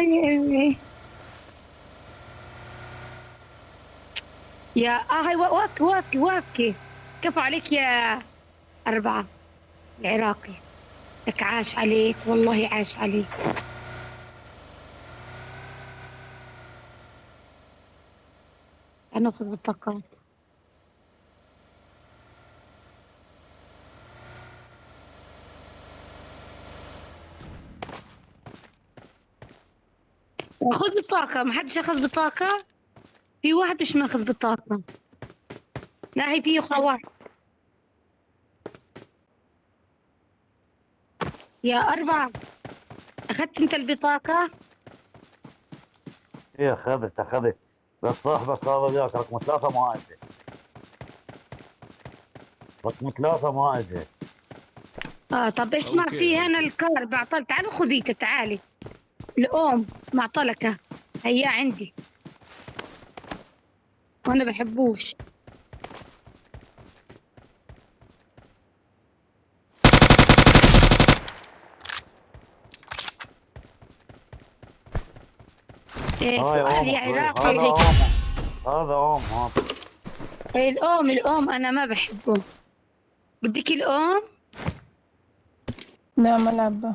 يا يا هاي واكي كفو عليك يا أربعة العراقي. لك عاش عليك والله عاش عليك. هناخذ بالطاقات. خذ بطاقة، ما حدش أخذ بطاقة. في واحد مش ماخذ بطاقة. لا هي في أخرى واحد. يا أربعة أخذت أنت البطاقة؟ ايه اخذت بس صاحبك هذا وياك رقم 3 ما اجى. رقم 3 ما اجى. طب اسمع، في هنا الكار بعطل. تعالي خذيته تعالي. الأم معطلكة. هيا عندي وأنا بحبوش. هاي سؤال يا امك، عراقي. هذا امك، هذا هذا. الأم أنا ما بحبه. بدك الأم؟ لا ما لعبة.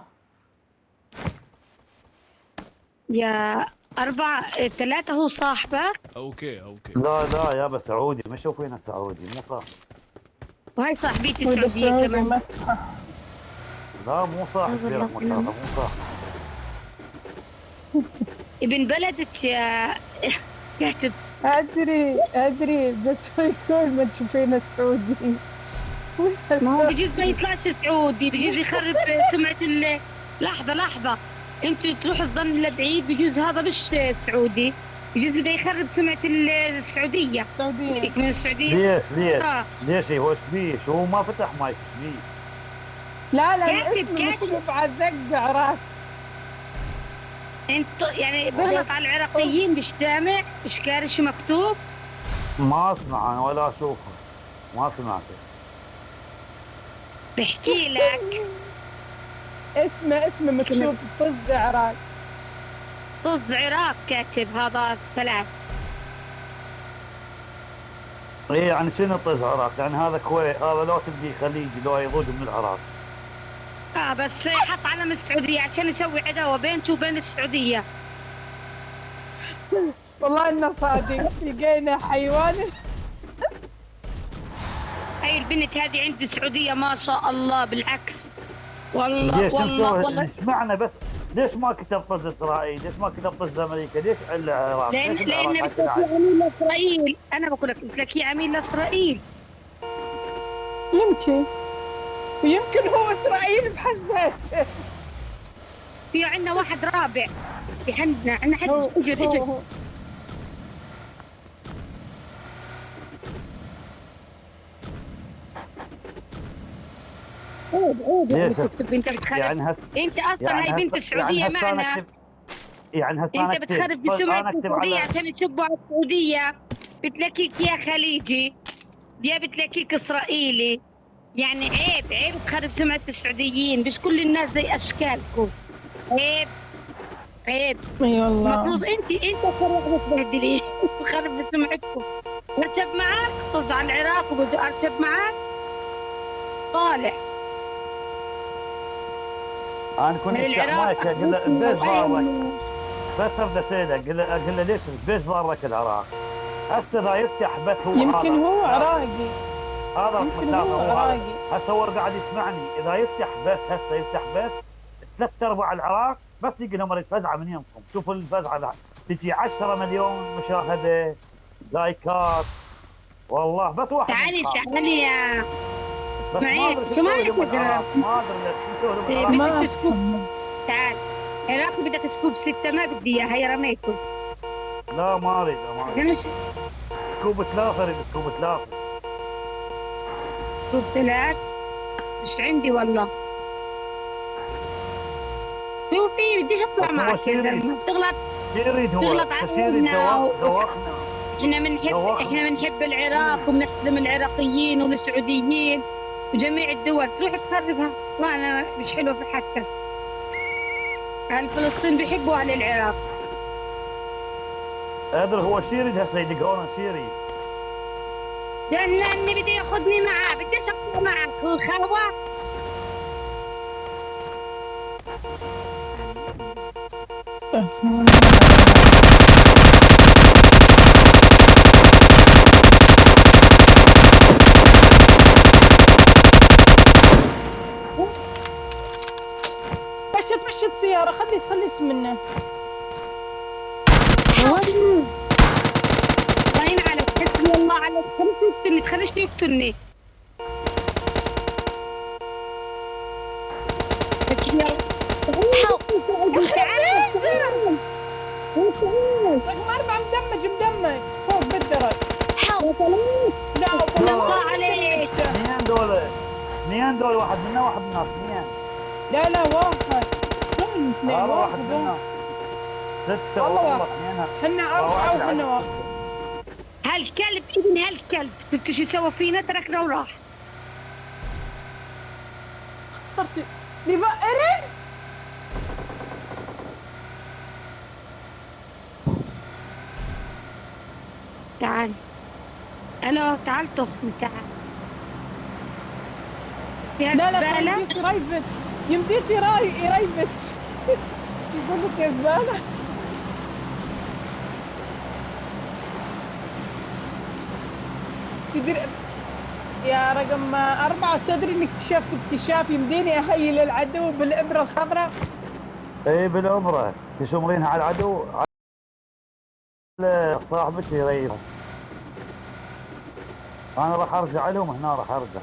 يا أربعة 3 هو صاحبك. اوكي لا يابا سعودي، ما شوفينا سعودي مو صاحبي. وهاي صاحبتي وإذا السعودية سعودي كمان. مسحة. لا مو صاحبي والله رقم 3 مو صاحبي. ابن بلدك يا كاتب. أدري بس هو يقول ما تشوفين السعودي. ما هو بجوز ما يطلعش سعودي، بجوز يخرب سمعة لحظة انتوا تروحوا تظن لبعيد، بجوز هذا مش سعودي، بجوز بده يخرب سمعة السعودية. السعودية. من السعودية. ليش هو ايش بيه؟ شو ما فتح مايك ايش بيه؟ لا كاتب الاسم مكتوب على الزق عراس. انت يعني بغلط على العراقيين، مش سامع، مش كاري شو مكتوب. ما اسمع انا ولا اشوفه، ما سمعته. بحكي لك اسمه مكتوب طز عراس. طز عراق كاتب هذا 3. ايه يعني شنو طز عراق؟ يعني هذا كويت، هذا لو تبدي خليجي لو يضوج من العراق. بس حط علم السعودية عشان يسوي عداوة بينته وبين السعودية. والله انه صادق. لقينا حيوان. هاي البنت هذه عند السعودية ما شاء الله، بالعكس ليش والله ايش معنى بس؟ ليش ما كتب طز اسرائيل؟ ليش ما كتب طز امريكا؟ ليش العراق؟ لأن ليش العراق بدك عميل لإسرائيل. أنا بقول لك قلت لك هي عميل لإسرائيل. يمكن هو اسرائيل بحد ذاته. في عندنا واحد رابع. في عندنا حد اجر. عود انت بتخرب. يعني انت اصلا يعني هاي بنت السعوديه يعني معنا. يعني هسه انت بتخرب بسمعة السعوديه عشان تشبوا على السعوديه. بتلاقيك يا خليجي يا بتلاقيك اسرائيلي. يعني عيب تخرب سمعة السعوديين، مش كل الناس زي اشكالكم. عيب. اي والله. المفروض انت خرب تبهدلي وخرب سمعتكم. اركب معك طز على العراق وبده اركب معك طالع. انا كنت استعماك اقول له بيش ضارك. بس ابدا سيده اقول له ليش بيش ضارك العراق؟ هسه اذا يفتح بس هو يمكن هو عراقي. هذا يمكن هو عراقي. هسه هو قاعد يسمعني. اذا يفتح بس هسه يفتح بس 3/4 العراق بس يقول لهم اريد فزعه من يمكم. شوفوا الفزعه تجي 10 مليون مشاهده لايكات. والله بس واحد. تعالي يا بس ما ادري شو ما يسوي بالعراق. ما ادري شو يسوي بالعراق. تعال عراق بدك سكوب 6 ما بدي اياها، هي رميته. لا ما اريد سكوب 3 اريد سكوب 3. سكوب 3 مش عندي والله. شوفي بدي اطلع معك يا زلمه. تغلط علينا. دوخنا. احنا بنحب العراق وبنحترم العراقيين والسعوديين وجميع الدول. تروح تخربها. لا انا مش حلوه في حتى. أهل فلسطين بيحبوا أهل العراق. ادري هو شيري هسه يدقونه شيري. جنني بدي ياخذني معاه، بدي اطلع معك الخوا. مشت سيارة، خليت منه. طاين عليك، حسبي الله عليك، خليش يقتلني، تخليش يقتلني. رقم 4 مدمج فوق بالدرج. الله عليك. اثنين دول واحد منا واحد منا اثنين. لا واحد. من اثنين واحد منا 6 والله اثنين. حنا 4 وحنا واحد. هالكلب ابن هالكلب، شفت شو سوى فينا؟ تركنا وراح. صرت لبقري. تعال. الو تعال طفني تعال. لا يمديتي رايفت. يمديتي رايفت. يقول لك يا زبالة. تدري يا رقم 4 تدري اني اكتشفت اكتشاف يمديني اهيل العدو بالابرة الخضراء. اي بالابرة تشمرينها على العدو على صاحبك يريح. انا راح ارجع لهم هنا، راح ارجع.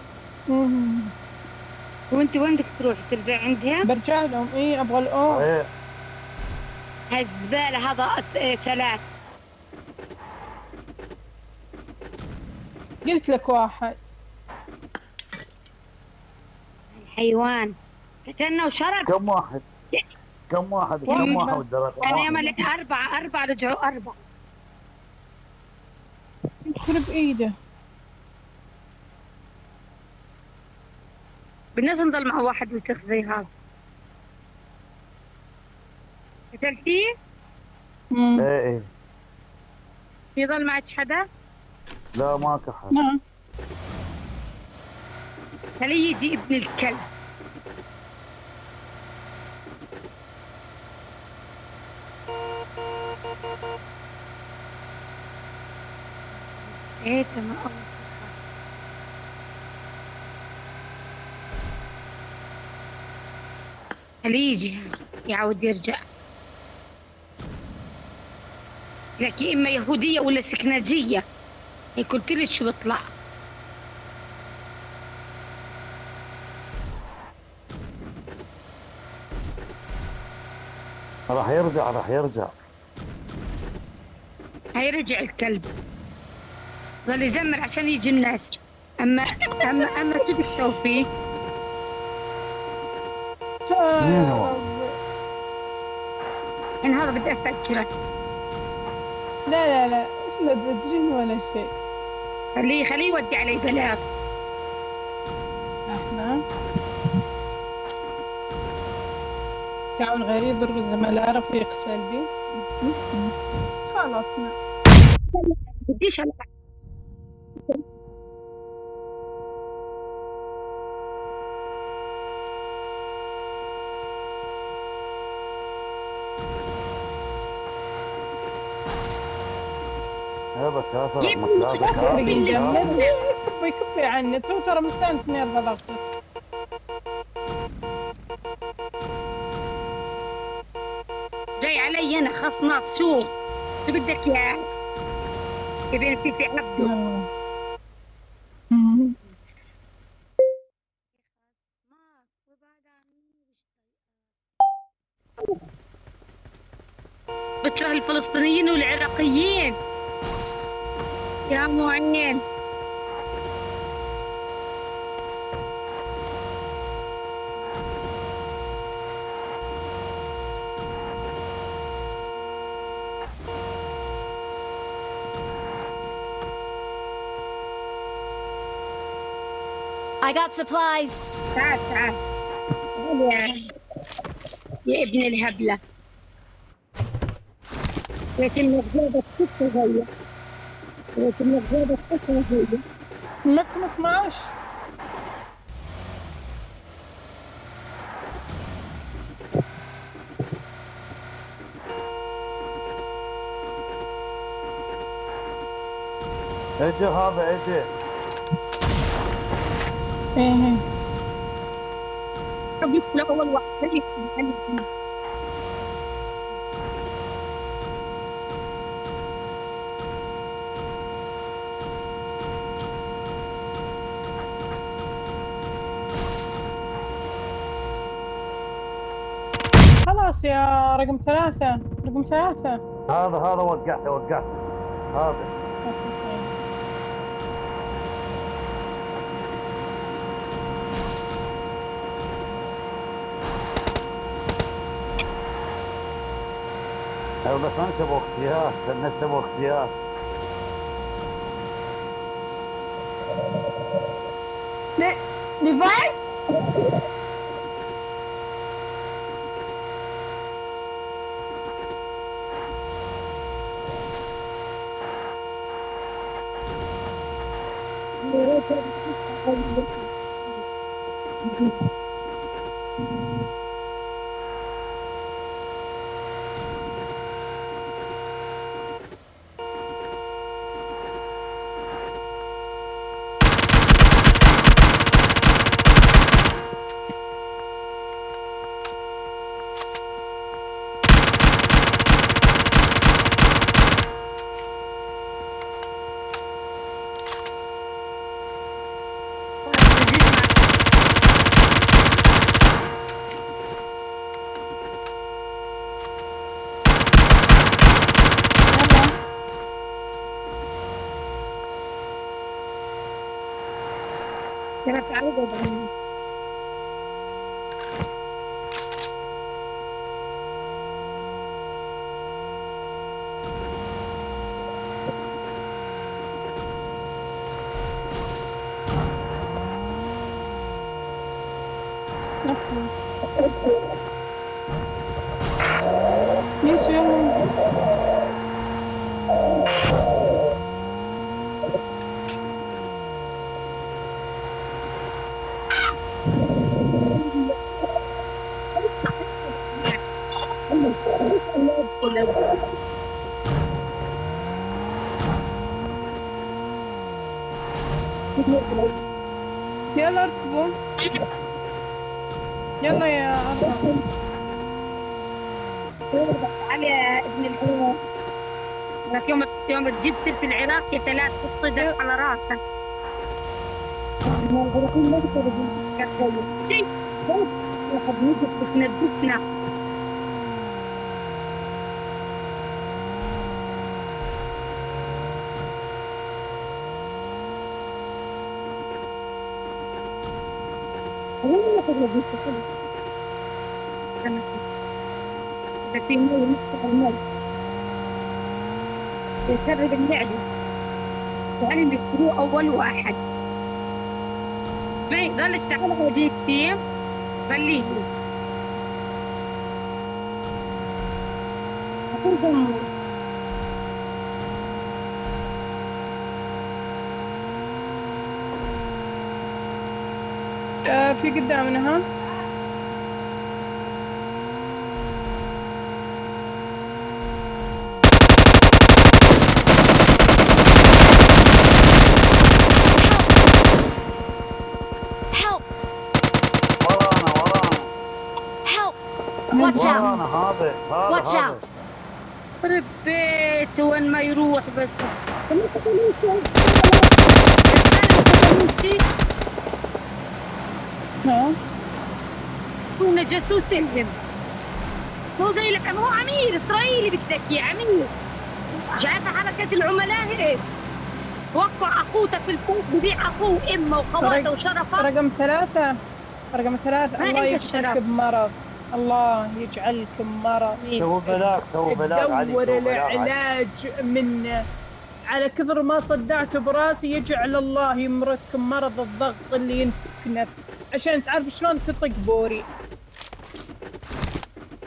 وانت وين بدك تروح؟ ترجع عندها؟ برجع لهم. ايه ابغى الاوه. ايه هالزبالة هذا 3. قلت لك واحد. الحيوان قتلنا وشرد. كم واحد انا يملك 4 رجعوا 4. يخرب ايده. بالناس نضل مع واحد وسخ زي هذا. قتلتيه؟ ايه في ضل معك حدا؟ لا ماكو حد. نعم. خليه يجي ابن الكلب. ايه تمام. خليه يجي يعود يرجع. لك يا اما يهودية ولا سكناجية، هيك قلت لك شو بطلع. راح يرجع هيرجع الكلب. ظل يزمر عشان يجي الناس. اما شو بدك تسوي فيه؟ مين هو؟ من هذا بدي افكره. لا لا تدرين ولا شيء. خليه يودي علي بلاغ. احنا تعاون غير يضر الزملاء رفيق سلبي. خلصنا. بديش ألعب. هذا كافر يكفي عني. تو ترى مستانس اني ارفع ضغطه. جاي علي انا خصنا سوق. شو بدك اياه؟ يبين في عبده. بكره الفلسطينيين والعراقيين يا معين. I got supplies. تعال يا ابن الهبلة. لكن زادت 6 زيك. لكن زادت 6 زيك. معكم 12. اجي هذا اجي. ايه قلت له أول واحد خلاص يا رقم 3. رقم 3. هذا وقعته هذا. ايوه بس ما نسبوا اختيار، نسبوا اختيار. ليفاي. كانت عايزة ليش يوم يلا اركبوا. يلا يا أربعة. تعال يا ابن الحلال. لك يوم تجيب سيرة العراق يا 3 تصدق على راسك. واحد يجي بتنبسنا. في مي نفتح المي يسرب المعدة. يعني بيشتروه أول واحد ما يقدرش تعال هديك فيه خليه أقول جمهور. في قدامنا ها. Watch out! هذا Watch out! خرب بيت وين ما يروح بس. ها هو جاسوس سلم. هو زي لك هو عميل اسرائيلي بدك اياه عميل. شايف حركة العملاء هيك. وقع اخوته في الفوق ببيع اخوه وامه وخواته وشرفه. رقم 3. رقم 3. ما الله عندك يجعلك شرف. بمرض. الله يجعلكم مرض. سووا بلاغ علي. تدور العلاج منه. على كثر ما صدعتوا براسي يجعل الله يمرضكم مرض الضغط اللي ينسكنس عشان تعرف شلون تطق بوري.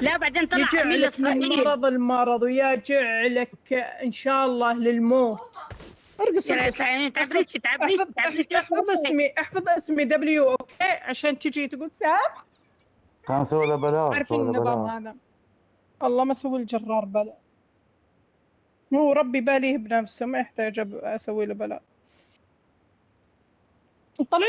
لا بعدين طلع عميل يجعلك من اسرائيلي. مرض المرض ويجعلك ان شاء الله للموت. ارقص يا ارقص. يعني تعبريش احفظ اسمي دبليو اوكي عشان تجي تقول سامح. كان اسوي له بلاغ، عارفين اسوي له النظام بلاغ. هذا. والله ما اسوي الجرار بلا. هو ربي باليه بنفسه ما يحتاج اسوي له بلا. طلع